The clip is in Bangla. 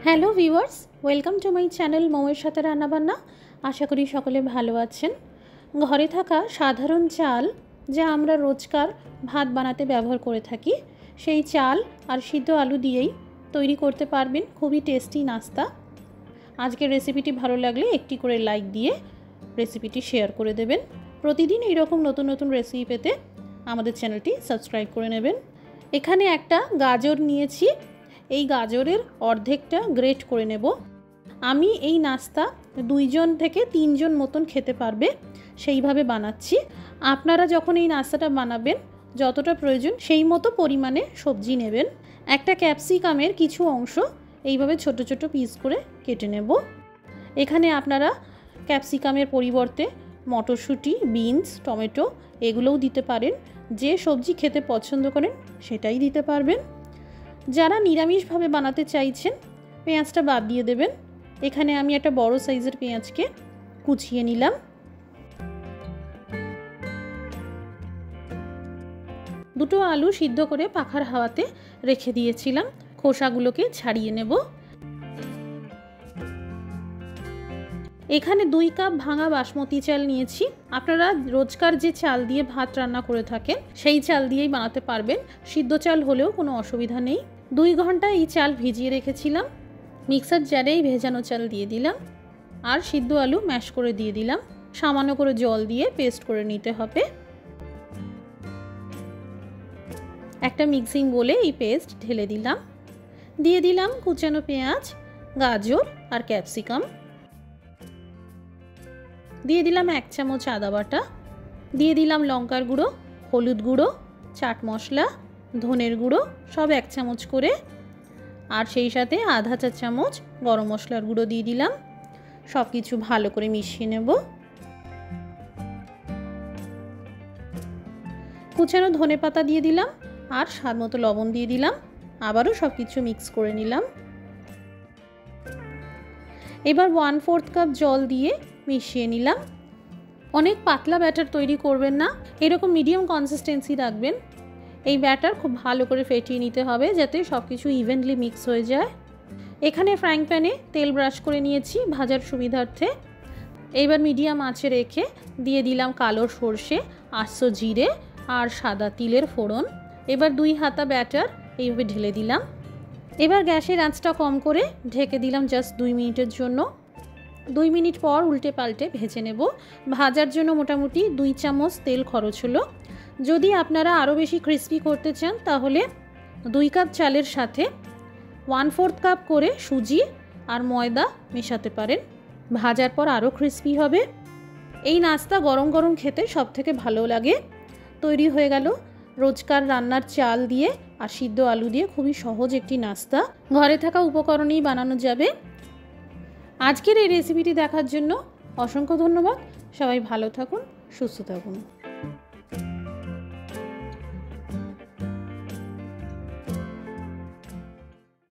Hello viewers, welcome to my channel মৌয়ের সাথে রান্নাবান্না। আশা করি সকলে ভালো আছেন। ঘরে থাকা সাধারণ চাল যা আমরা রোজকার ভাত বানাতে ব্যবহার করে থাকি, সেই চাল আর সিদ্ধ আলু দিয়েই তৈরি করতে পারবেন খুবই টেস্টি নাস্তা। আজকের রেসিপিটি ভালো লাগলে একটি করে লাইক দিয়ে রেসিপিটি শেয়ার করে দেবেন। প্রতিদিন এইরকম নতুন নতুন রেসিপি পেতে আমাদের চ্যানেলটি সাবস্ক্রাইব করে নেবেন। এখানে একটা গাজর নিয়েছি, এই গাজরের অর্ধেকটা গ্রেট করে নেব। আমি এই নাস্তা 2 জন থেকে 3 জন মতন খেতে পারবে সেইভাবে বানাচ্ছি। আপনারা যখন এই নাস্তাটা বানাবেন যতটা প্রয়োজন সেই মতো পরিমাণে সবজি নেবেন। একটা ক্যাপসিকামের কিছু অংশ এইভাবে ছোট ছোট পিস করে কেটে নেব। এখানে আপনারা ক্যাপসিকামের পরিবর্তে মটরশুঁটি, বিনস, টমেটো এগুলোও দিতে পারেন। যে সবজি খেতে পছন্দ করেন সেটাই দিতে পারবেন। যারা নিরামিষভাবে বানাতে চাইছেন পেঁয়াজটা বাদ দিয়ে দেবেন। এখানে আমি একটা বড় সাইজের পেঁয়াজকে কুচিয়ে নিলাম। দুটো আলু সিদ্ধ করে পাখার হাওয়াতে রেখে দিয়েছিলাম, খোসাগুলোকে ছাড়িয়ে নেব। এখানে 2 কাপ ভাঙা বাসমতি চাল নিয়েছি। আপনারা রোজকার যে চাল দিয়ে ভাত রান্না করে থাকেন সেই চাল দিয়েই বানাতে পারবেন, সিদ্ধ চাল হলেও কোনো অসুবিধা নেই। 2 ঘন্টা এই চাল ভিজিয়ে রেখেছিলাম। মিক্সার জারেই ভেজানো চাল দিয়ে দিলাম আর সিদ্ধ আলু ম্যাশ করে দিয়ে দিলাম। সামান্য করে জল দিয়ে পেস্ট করে নিতে হবে। একটা মিক্সিং বোলে এই পেস্ট ঢেলে দিলাম। দিয়ে দিলাম কুচানো পেঁয়াজ, গাজর আর ক্যাপসিকাম। দিয়ে দিলাম 1 চামচ আদা বাটা। দিয়ে দিলাম লঙ্কার গুঁড়ো, হলুদ গুঁড়ো, চাট মশলা, ধনের গুঁড়ো সব 1 চামচ করে, আর সেই সাথে আধা চা চামচ গরম মশলার গুঁড়ো দিয়ে দিলাম। সব কিছু ভালো করে মিশিয়ে নেব। কুচানো ধনে পাতা দিয়ে দিলাম আর স্বাদ মতো লবণ দিয়ে দিলাম। আবারও সব কিছু মিক্স করে নিলাম। এবার 1/4 কাপ জল দিয়ে মিশিয়ে নিলাম। অনেক পাতলা ব্যাটার তৈরি করবেন না, এরকম মিডিয়াম কনসিস্টেন্সি রাখবেন। এই ব্যাটার খুব ভালো করে ফেটিয়ে নিতে হবে যাতে সব কিছু ইভেনলি মিক্স হয়ে যায়। এখানে ফ্রাইং প্যানে তেল ব্রাশ করে নিয়েছি ভাজার সুবিধার্থে। এবার মিডিয়াম আঁচে রেখে দিয়ে দিলাম কালো সর্ষে, আস্ত জিরে আর সাদা তিলের ফোড়ন। এবার 2 হাতা ব্যাটার এইভাবে ঢেলে দিলাম। এবার গ্যাসের আঁচটা কম করে ঢেকে দিলাম জাস্ট 2 মিনিটের জন্য। 2 মিনিট পর উল্টে পাল্টে ভেজে নেব। ভাজার জন্য মোটামুটি 2 চামচ তেল খরচ হলো। যদি আপনারা আরও বেশি ক্রিস্পি করতে চান তাহলে 2 কাপ চালের সাথে 1/4 কাপ করে সুজি আর ময়দা মেশাতে পারেন। ভাজার পর আরও ক্রিস্পি হবে। এই নাস্তা গরম গরম খেতে সবথেকে ভালো লাগে। তৈরি হয়ে গেল রোজকার রান্নার চাল দিয়ে আর সিদ্ধ আলু দিয়ে খুবই সহজ একটি নাস্তা। ঘরে থাকা উপকরণেই বানানো যাবে। আজকের এই রেসিপিটি দেখার জন্য অসংখ্য ধন্যবাদ। সবাই ভালো থাকুন, সুস্থ থাকুন।